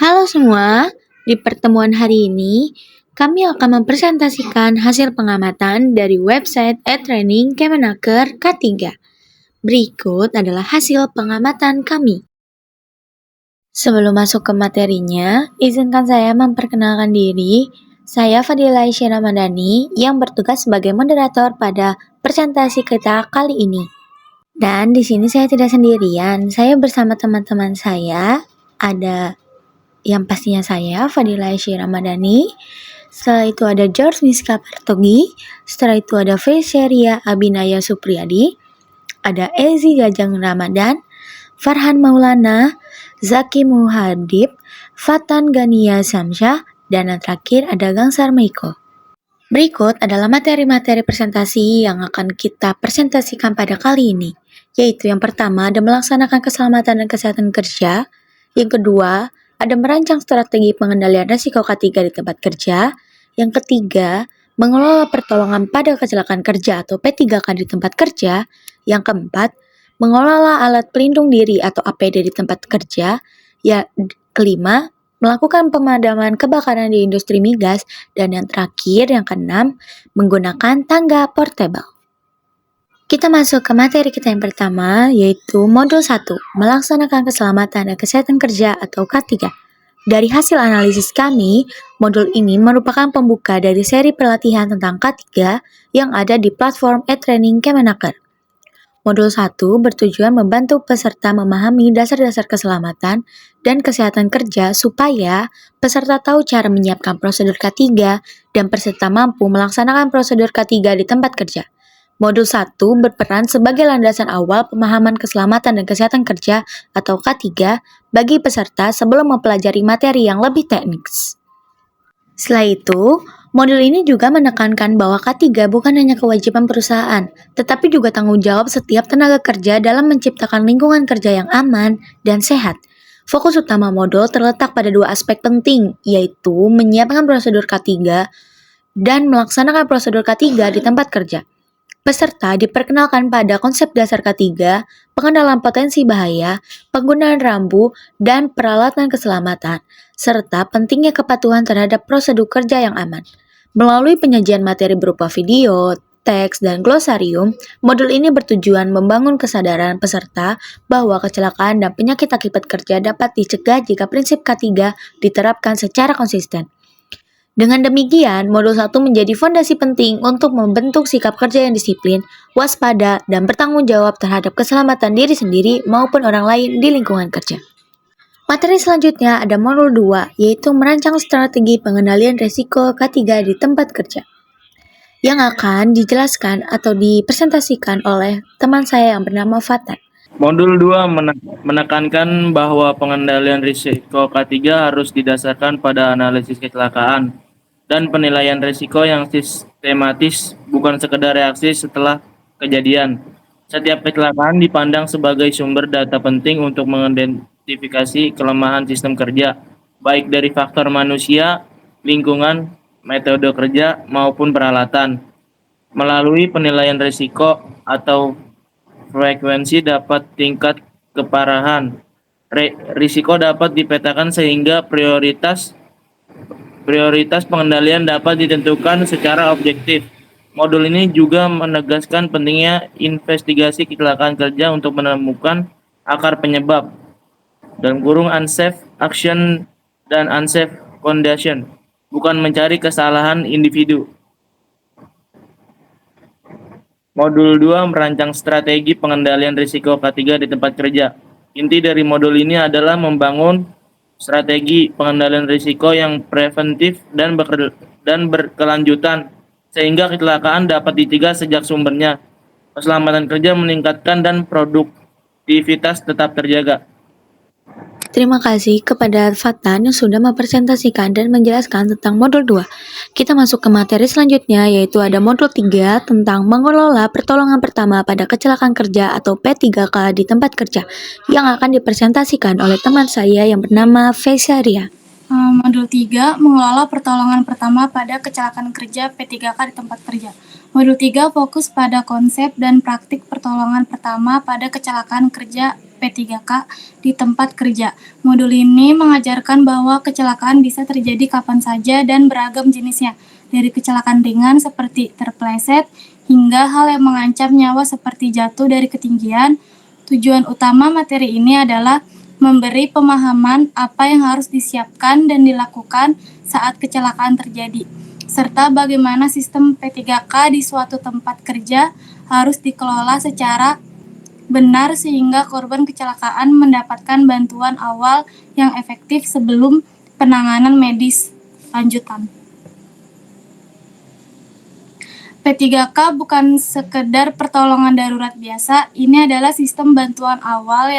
Halo semua, di pertemuan hari ini kami akan mempresentasikan hasil pengamatan dari website e-training Kemenaker K3. Berikut adalah hasil pengamatan kami. Sebelum masuk ke materinya, izinkan saya memperkenalkan diri. Saya Fadila Aisyah Ramadhani yang bertugas sebagai moderator pada presentasi kita kali ini. Dan di sini saya tidak sendirian, saya bersama teman-teman saya, ada yang pastinya saya, Fadila Aisyah Ramadhani. Setelah itu ada George Miska Partogi. Setelah itu ada Fesheria Abinaya Supriyadi. Ada Ezi Gajang Ramadan, Farhan Maulana, Zaki Muhadib, Fatan Gania Samsyah, dan yang terakhir ada Gangsar Meiko. Berikut adalah materi-materi presentasi yang akan kita presentasikan pada kali ini, yaitu yang pertama ada melaksanakan keselamatan dan kesehatan kerja, yang kedua ada merancang strategi pengendalian risiko K3 di tempat kerja, yang ketiga mengelola pertolongan pada kecelakaan kerja atau P3K di tempat kerja, yang keempat mengelola alat pelindung diri atau APD di tempat kerja, ya kelima melakukan pemadaman kebakaran di industri migas, dan yang terakhir, yang keenam, menggunakan tangga portable. Kita masuk ke materi kita yang pertama, yaitu modul 1, melaksanakan keselamatan dan kesehatan kerja atau K3. Dari hasil analisis kami, modul ini merupakan pembuka dari seri pelatihan tentang K3 yang ada di platform e-training Kemenaker. Modul 1 bertujuan membantu peserta memahami dasar-dasar keselamatan dan kesehatan kerja supaya peserta tahu cara menyiapkan prosedur K3 dan peserta mampu melaksanakan prosedur K3 di tempat kerja. Modul 1 berperan sebagai landasan awal pemahaman keselamatan dan kesehatan kerja atau K3 bagi peserta sebelum mempelajari materi yang lebih teknis. Setelah itu, modul ini juga menekankan bahwa K3 bukan hanya kewajiban perusahaan, tetapi juga tanggung jawab setiap tenaga kerja dalam menciptakan lingkungan kerja yang aman dan sehat. Fokus utama modul terletak pada dua aspek penting, yaitu menyiapkan prosedur K3 dan melaksanakan prosedur K3 di tempat kerja. Peserta diperkenalkan pada konsep dasar K3, pengenalan potensi bahaya, penggunaan rambu, dan peralatan keselamatan, serta pentingnya kepatuhan terhadap prosedur kerja yang aman. Melalui penyajian materi berupa video, teks, dan glosarium, modul ini bertujuan membangun kesadaran peserta bahwa kecelakaan dan penyakit akibat kerja dapat dicegah jika prinsip K3 diterapkan secara konsisten. Dengan demikian, modul 1 menjadi fondasi penting untuk membentuk sikap kerja yang disiplin, waspada, dan bertanggung jawab terhadap keselamatan diri sendiri maupun orang lain di lingkungan kerja. Materi selanjutnya ada modul 2, yaitu merancang strategi pengendalian risiko K3 di tempat kerja, yang akan dijelaskan atau dipresentasikan oleh teman saya yang bernama Fatan. Modul 2 menekankan bahwa pengendalian risiko K3 harus didasarkan pada analisis kecelakaan dan penilaian risiko yang sistematis, bukan sekedar reaksi setelah kejadian. Setiap kecelakaan dipandang sebagai sumber data penting untuk mengidentifikasi kelemahan sistem kerja, baik dari faktor manusia, lingkungan, metode kerja, maupun peralatan. Melalui penilaian risiko atau frekuensi dapat tingkat keparahan. Risiko dapat dipetakan sehingga prioritas pengendalian dapat ditentukan secara objektif. Modul ini juga menegaskan pentingnya investigasi kecelakaan kerja untuk menemukan akar penyebab, (unsafe action dan unsafe condition), bukan mencari kesalahan individu. Modul 2 merancang strategi pengendalian risiko K3 di tempat kerja. Inti dari modul ini adalah membangun strategi pengendalian risiko yang preventif dan berkelanjutan, sehingga kecelakaan dapat dicegah sejak sumbernya, keselamatan kerja meningkatkan, dan produktivitas tetap terjaga. Terima kasih kepada Fatan yang sudah mempresentasikan dan menjelaskan tentang modul 2. Kita masuk ke materi selanjutnya, yaitu ada modul 3 tentang mengelola pertolongan pertama pada kecelakaan kerja atau P3K di tempat kerja, yang akan dipresentasikan oleh teman saya yang bernama Fesheria. Modul 3, mengelola pertolongan pertama pada kecelakaan kerja P3K di tempat kerja. Modul 3 fokus pada konsep dan praktik pertolongan pertama pada kecelakaan kerja P3K di tempat kerja. Modul ini mengajarkan bahwa kecelakaan bisa terjadi kapan saja dan beragam jenisnya, dari kecelakaan ringan seperti terpleset hingga hal yang mengancam nyawa seperti jatuh dari ketinggian. Tujuan utama materi ini adalah memberi pemahaman apa yang harus disiapkan dan dilakukan saat kecelakaan terjadi, serta bagaimana sistem P3K di suatu tempat kerja harus dikelola secara benar sehingga korban kecelakaan mendapatkan bantuan awal yang efektif sebelum penanganan medis lanjutan. P3K bukan sekedar pertolongan darurat biasa, ini adalah sistem bantuan awal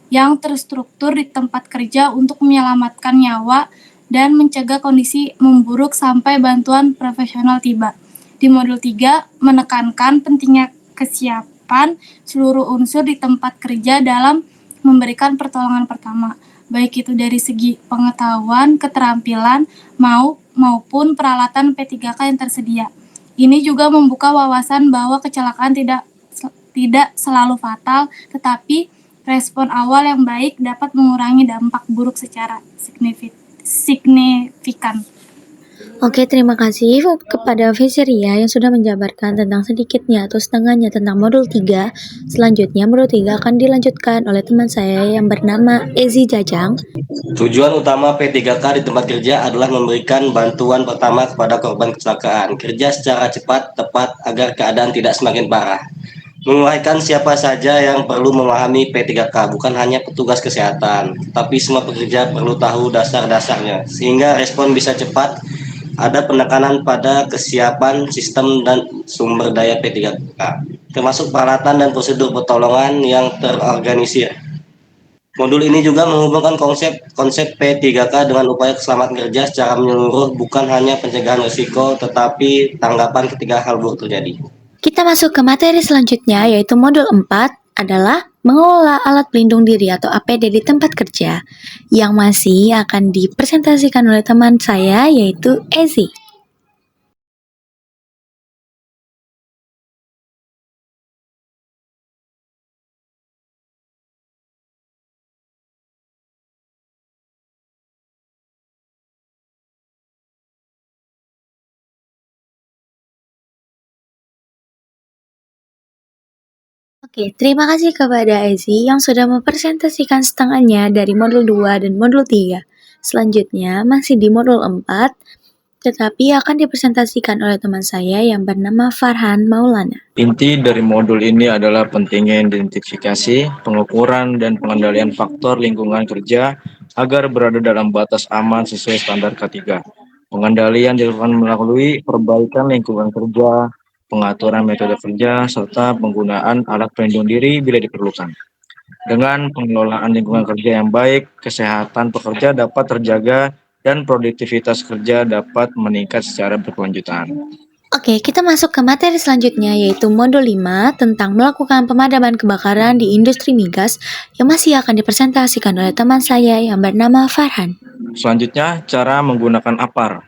yang terstruktur di tempat kerja untuk menyelamatkan nyawa dan mencegah kondisi memburuk sampai bantuan profesional tiba. Di modul 3 menekankan pentingnya kesiapan seluruh unsur di tempat kerja dalam memberikan pertolongan pertama, baik itu dari segi pengetahuan, keterampilan, maupun peralatan P3K yang tersedia. Ini juga membuka wawasan bahwa kecelakaan tidak selalu fatal, tetapi respon awal yang baik dapat mengurangi dampak buruk secara signifikan. Oke, terima kasih kepada Fiseria yang sudah menjabarkan tentang sedikitnya atau setengahnya tentang modul 3. Selanjutnya, modul 3 akan dilanjutkan oleh teman saya yang bernama Ezi Jajang. Tujuan utama P3K di tempat kerja adalah memberikan bantuan pertama kepada korban kecelakaan. Kerja secara cepat, tepat, agar keadaan tidak semakin parah. Menguraikan siapa saja yang perlu memahami P3K, bukan hanya petugas kesehatan, tapi semua pekerja perlu tahu dasar-dasarnya, sehingga respon bisa cepat. Ada penekanan pada kesiapan sistem dan sumber daya P3K, termasuk peralatan dan prosedur pertolongan yang terorganisir. Modul ini juga menghubungkan konsep P3K dengan upaya keselamatan kerja secara menyeluruh, bukan hanya pencegahan risiko, tetapi tanggapan ketika hal buruk terjadi. Kita masuk ke materi selanjutnya, yaitu modul 4 adalah mengelola alat pelindung diri atau APD di tempat kerja, yang masih akan dipresentasikan oleh teman saya, yaitu Ezi. Oke, terima kasih kepada Ezi yang sudah mempresentasikan setengahnya dari modul 2 dan modul 3. Selanjutnya masih di modul 4, tetapi akan dipresentasikan oleh teman saya yang bernama Farhan Maulana. Inti dari modul ini adalah pentingnya identifikasi, pengukuran, dan pengendalian faktor lingkungan kerja agar berada dalam batas aman sesuai standar K3. Pengendalian dilakukan melalui perbaikan lingkungan kerja, pengaturan metode kerja, serta penggunaan alat pelindung diri bila diperlukan. Dengan pengelolaan lingkungan kerja yang baik, kesehatan pekerja dapat terjaga dan produktivitas kerja dapat meningkat secara berkelanjutan. Oke, kita masuk ke materi selanjutnya, yaitu modul 5 tentang melakukan pemadaman kebakaran di industri migas yang masih akan dipresentasikan oleh teman saya yang bernama Farhan. Selanjutnya, cara menggunakan APAR.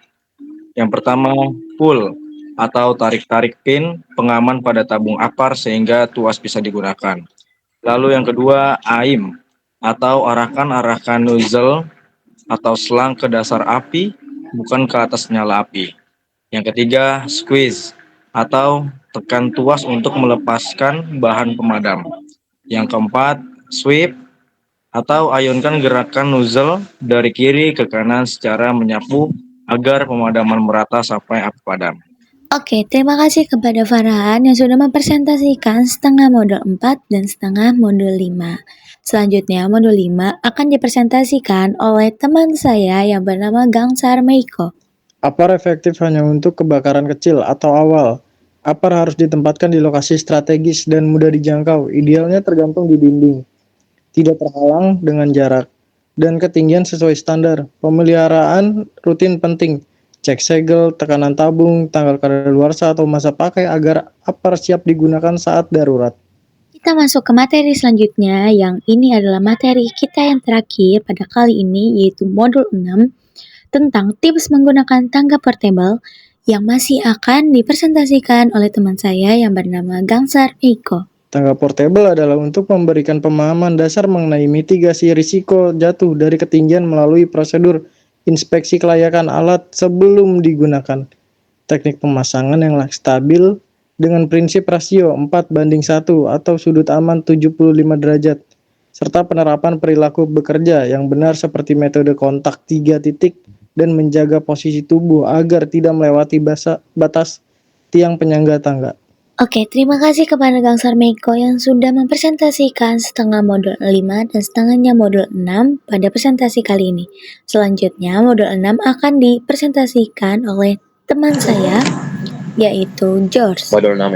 Yang pertama, pull atau tarik-tarik pin pengaman pada tabung APAR sehingga tuas bisa digunakan. Lalu yang kedua, AIM atau arahkan nozzle atau selang ke dasar api, bukan ke atas nyala api. Yang ketiga, squeeze atau tekan tuas untuk melepaskan bahan pemadam. Yang keempat, sweep atau ayunkan gerakan nozzle dari kiri ke kanan secara menyapu agar pemadaman merata sampai api padam. Oke, terima kasih kepada Farhan yang sudah mempresentasikan setengah modul 4 dan setengah modul 5. Selanjutnya, modul 5 akan dipresentasikan oleh teman saya yang bernama Gangsar Meiko. APAR efektif hanya untuk kebakaran kecil atau awal. APAR harus ditempatkan di lokasi strategis dan mudah dijangkau, idealnya tergantung di dinding. Tidak terhalang dengan jarak dan ketinggian sesuai standar. Pemeliharaan rutin penting. Cek segel, tekanan tabung, tanggal kadaluarsa atau masa pakai agar APAR siap digunakan saat darurat. Kita masuk ke materi selanjutnya, yang ini adalah materi kita yang terakhir pada kali ini, yaitu modul 6 tentang tips menggunakan tangga portable yang masih akan dipresentasikan oleh teman saya yang bernama Gangsar Meiko. Tangga portable adalah untuk memberikan pemahaman dasar mengenai mitigasi risiko jatuh dari ketinggian melalui prosedur inspeksi kelayakan alat sebelum digunakan. Teknik pemasangan yang stabil dengan prinsip rasio 4:1 atau sudut aman 75 derajat, serta penerapan perilaku bekerja yang benar seperti metode kontak 3 titik dan menjaga posisi tubuh agar tidak melewati batas tiang penyangga tangga. Oke, terima kasih kepada Kang Sarmeko yang sudah mempresentasikan setengah modul 5 dan setengahnya modul 6 pada presentasi kali ini. Selanjutnya, modul 6 akan dipresentasikan oleh teman saya, yaitu George. Modul 6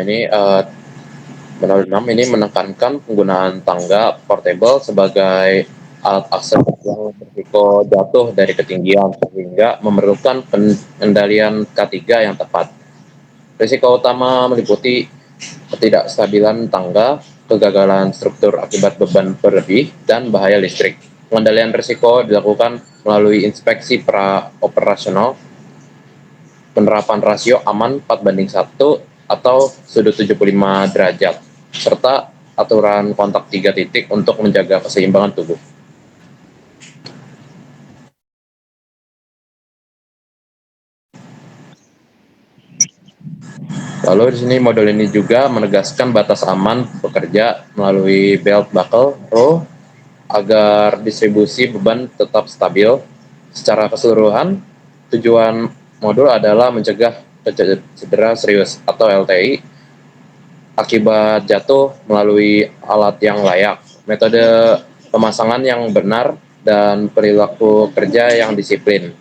ini menekankan penggunaan tangga portable sebagai alat akses yang berisiko jatuh dari ketinggian sehingga memerlukan pengendalian K3 yang tepat. Risiko utama meliputi ketidakstabilan tangga, kegagalan struktur akibat beban berlebih, dan bahaya listrik. Pengendalian risiko dilakukan melalui inspeksi pra-operasional, penerapan rasio aman 4:1 atau sudut 75 derajat, serta aturan kontak 3 titik untuk menjaga keseimbangan tubuh. Lalu di sini modul ini juga menegaskan batas aman bekerja melalui belt buckle row agar distribusi beban tetap stabil. Secara keseluruhan, tujuan modul adalah mencegah cedera serius atau LTI akibat jatuh melalui alat yang layak, metode pemasangan yang benar, dan perilaku kerja yang disiplin.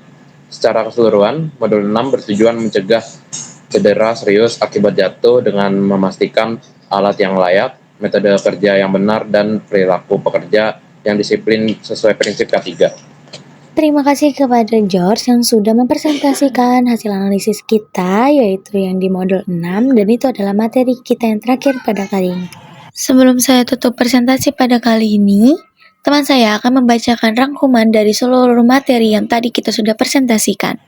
Secara keseluruhan, modul 6 bertujuan mencegah cedera serius akibat jatuh dengan memastikan alat yang layak, metode kerja yang benar, dan perilaku pekerja yang disiplin sesuai prinsip K3. Terima kasih kepada George yang sudah mempresentasikan hasil analisis kita, yaitu yang di modul 6, dan itu adalah materi kita yang terakhir pada kali ini. Sebelum saya tutup presentasi pada kali ini, teman saya akan membacakan rangkuman dari seluruh materi yang tadi kita sudah presentasikan.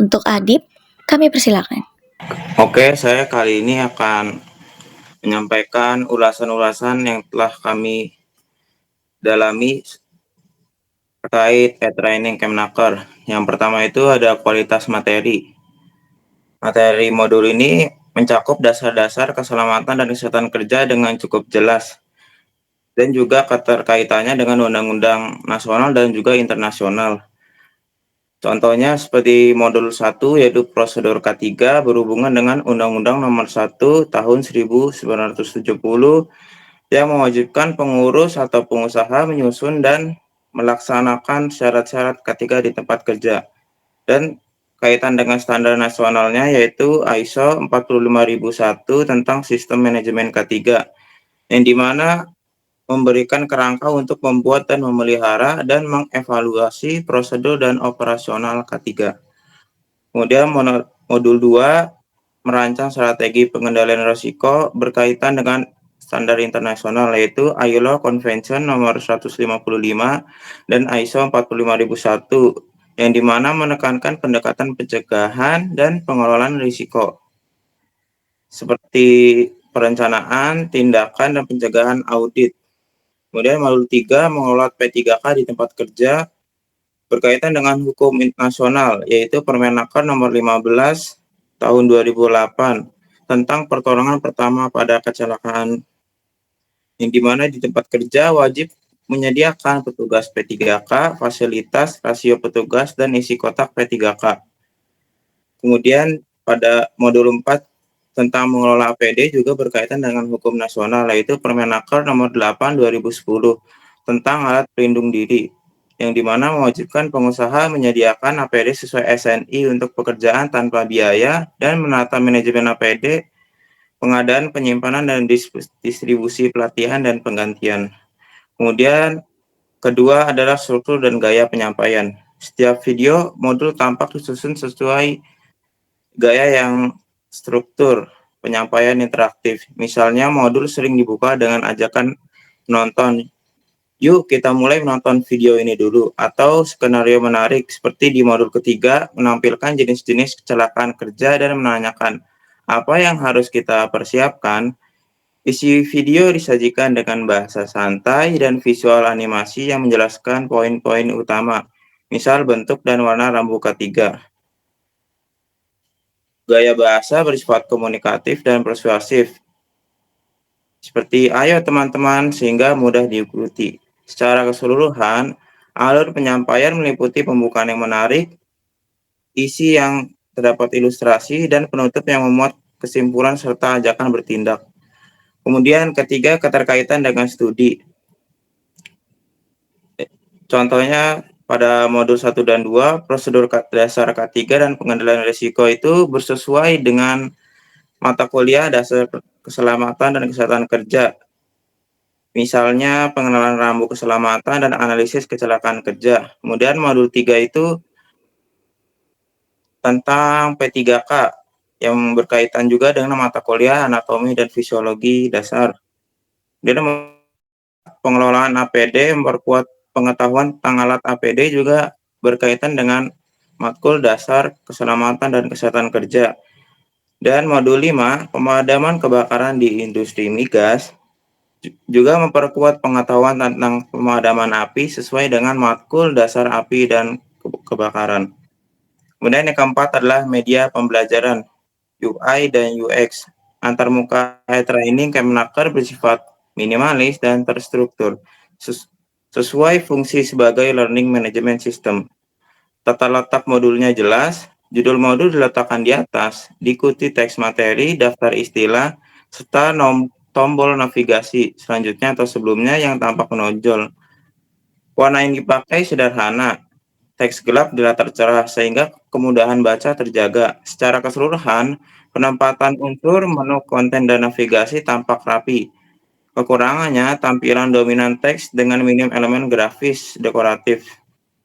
Untuk Adip, kami persilakan. Oke, saya kali ini akan menyampaikan ulasan-ulasan yang telah kami dalami terkait e-training Kemenaker. Yang pertama itu ada kualitas materi. Materi modul ini mencakup dasar-dasar keselamatan dan kesehatan kerja dengan cukup jelas, dan juga keterkaitannya dengan undang-undang nasional dan juga internasional. Contohnya seperti modul 1 yaitu prosedur K3 berhubungan dengan Undang-Undang Nomor 1 Tahun 1970 yang mewajibkan pengurus atau pengusaha menyusun dan melaksanakan syarat-syarat K3 di tempat kerja. Dan kaitan dengan standar nasionalnya yaitu ISO 45001 tentang sistem manajemen K3, yang dimana memberikan kerangka untuk membuat dan memelihara dan mengevaluasi prosedur dan operasional K3. Kemudian modul 2 merancang strategi pengendalian risiko berkaitan dengan standar internasional yaitu ILO Convention nomor 155 dan ISO 45001, yang dimana menekankan pendekatan pencegahan dan pengelolaan risiko seperti perencanaan, tindakan, dan pencegahan audit. Kemudian modul 3 mengelola P3K di tempat kerja berkaitan dengan hukum internasional yaitu Permenaker nomor 15 tahun 2008 tentang pertolongan pertama pada kecelakaan, yang dimana di tempat kerja wajib menyediakan petugas P3K, fasilitas, rasio petugas, dan isi kotak P3K. Kemudian pada modul 4 tentang mengelola APD juga berkaitan dengan hukum nasional yaitu Permenaker nomor 8 2010 tentang alat pelindung diri, yang dimana mewajibkan pengusaha menyediakan APD sesuai SNI untuk pekerjaan tanpa biaya dan menata manajemen APD, pengadaan, penyimpanan, dan distribusi pelatihan dan penggantian. Kemudian kedua adalah struktur dan gaya penyampaian. Setiap video modul tampak disusun sesuai gaya yang struktur penyampaian interaktif. Misalnya modul sering dibuka dengan ajakan menonton. Yuk kita mulai menonton video ini dulu. Atau skenario menarik seperti di modul ketiga menampilkan jenis-jenis kecelakaan kerja dan menanyakan apa yang harus kita persiapkan. Isi video disajikan dengan bahasa santai dan visual animasi yang menjelaskan poin-poin utama, misal bentuk dan warna rambu K3. Gaya bahasa bersifat komunikatif dan persuasif, seperti "Ayo teman-teman" sehingga mudah diikuti. Secara keseluruhan, alur penyampaian meliputi pembukaan yang menarik, isi yang terdapat ilustrasi, dan penutup yang memuat kesimpulan serta ajakan bertindak. Kemudian ketiga, keterkaitan dengan studi. Contohnya pada modul 1 dan 2, prosedur dasar K3 dan pengendalian risiko itu bersesuai dengan mata kuliah dasar keselamatan dan kesehatan kerja. Misalnya pengenalan rambu keselamatan dan analisis kecelakaan kerja. Kemudian modul 3 itu tentang P3K yang berkaitan juga dengan mata kuliah anatomi dan fisiologi dasar. Dia pengelolaan APD, memperkuat pengetahuan tentang alat APD juga berkaitan dengan matkul dasar keselamatan dan kesehatan kerja. Dan modul 5, pemadaman kebakaran di industri migas, juga memperkuat pengetahuan tentang pemadaman api sesuai dengan matkul dasar api dan kebakaran. Kemudian yang keempat adalah media pembelajaran, UI dan UX. Antarmuka e-training Kemenaker bersifat minimalis dan terstruktur, sesuai fungsi sebagai learning management system. Tata letak modulnya jelas, judul modul diletakkan di atas, diikuti teks materi, daftar istilah, serta tombol navigasi selanjutnya atau sebelumnya yang tampak menonjol. Warna yang dipakai sederhana, teks gelap di latar cerah sehingga kemudahan baca terjaga. Secara keseluruhan, penempatan unsur, menu konten, dan navigasi tampak rapi. Kekurangannya, tampilan dominan teks dengan minim elemen grafis dekoratif,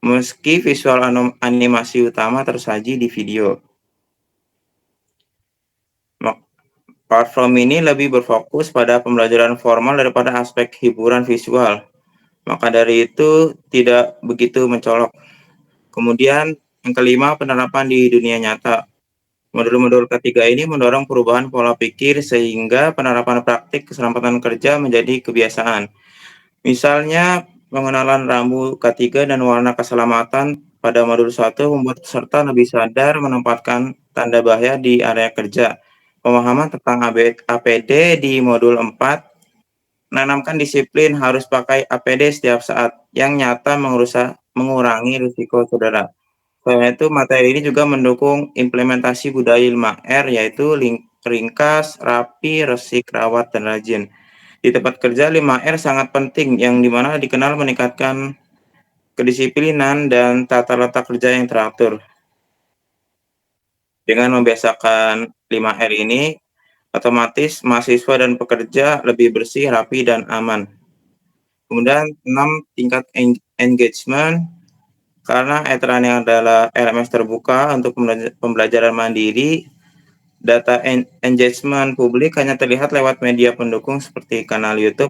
meski visual animasi utama tersaji di video. Platform ini lebih berfokus pada pembelajaran formal daripada aspek hiburan visual. Maka dari itu tidak begitu mencolok. Kemudian yang kelima, penerapan di dunia nyata. Modul-modul ketiga ini mendorong perubahan pola pikir sehingga penerapan praktik keselamatan kerja menjadi kebiasaan. Misalnya, pengenalan rambu K3 dan warna keselamatan pada modul 1 membuat peserta lebih sadar menempatkan tanda bahaya di area kerja. Pemahaman tentang APD di modul 4 menanamkan disiplin harus pakai APD setiap saat yang nyata mengurangi risiko cedera. Selain itu, materi ini juga mendukung implementasi budaya 5R, yaitu ringkas, rapi, resik, rawat, dan rajin. Di tempat kerja, 5R sangat penting, yang dimana dikenal meningkatkan kedisiplinan dan tata letak kerja yang teratur. Dengan membiasakan 5R ini, otomatis mahasiswa dan pekerja lebih bersih, rapi, dan aman. Kemudian 6, tingkat engagement. Karena e-training adalah LMS terbuka untuk pembelajaran mandiri, data engagement publik hanya terlihat lewat media pendukung seperti kanal YouTube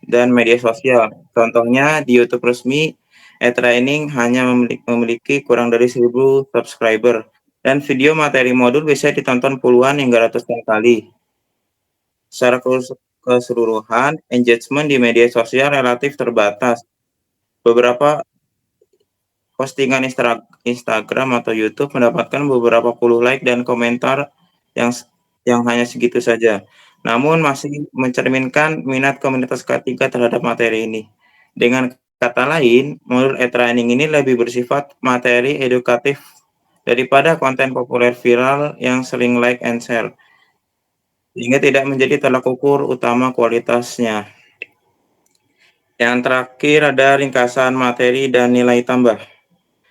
dan media sosial. Contohnya di YouTube resmi, e-training hanya memiliki kurang dari 1.000 subscriber, dan video materi modul bisa ditonton puluhan hingga ratusan kali. Secara keseluruhan, engagement di media sosial relatif terbatas. Beberapa postingan Instagram atau YouTube mendapatkan beberapa puluh like dan komentar yang hanya segitu saja. Namun masih mencerminkan minat komunitas K3 terhadap materi ini. Dengan kata lain, modul e-training ini lebih bersifat materi edukatif daripada konten populer viral yang sering like and share, sehingga tidak menjadi tolak ukur utama kualitasnya. Yang terakhir ada ringkasan materi dan nilai tambah.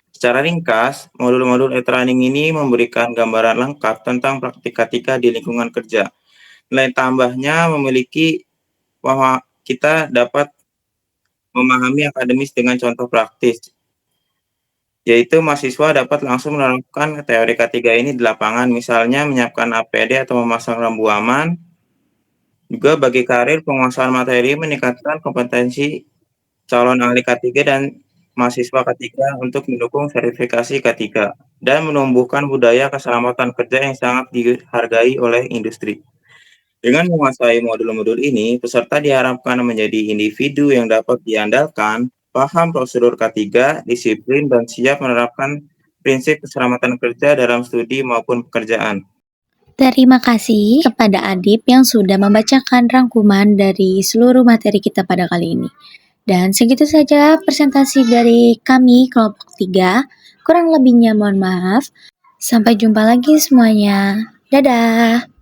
Secara ringkas, modul-modul e-training ini memberikan gambaran lengkap tentang praktik K3 di lingkungan kerja. Nilai tambahnya memiliki bahwa kita dapat memahami akademis dengan contoh praktis, yaitu mahasiswa dapat langsung menerapkan teori K3 ini di lapangan, misalnya menyiapkan APD atau memasang rambu aman. Juga bagi karir, penguasaan materi meningkatkan kompetensi calon ahli K3 dan mahasiswa K3 untuk mendukung verifikasi K3 dan menumbuhkan budaya keselamatan kerja yang sangat dihargai oleh industri. Dengan menguasai modul-modul ini, peserta diharapkan menjadi individu yang dapat diandalkan, paham prosedur K3, disiplin, dan siap menerapkan prinsip keselamatan kerja dalam studi maupun pekerjaan. Terima kasih kepada Adib yang sudah membacakan rangkuman dari seluruh materi kita pada kali ini. Dan segitu saja presentasi dari kami kelompok 3. Kurang lebihnya mohon maaf. Sampai jumpa lagi semuanya. Dadah!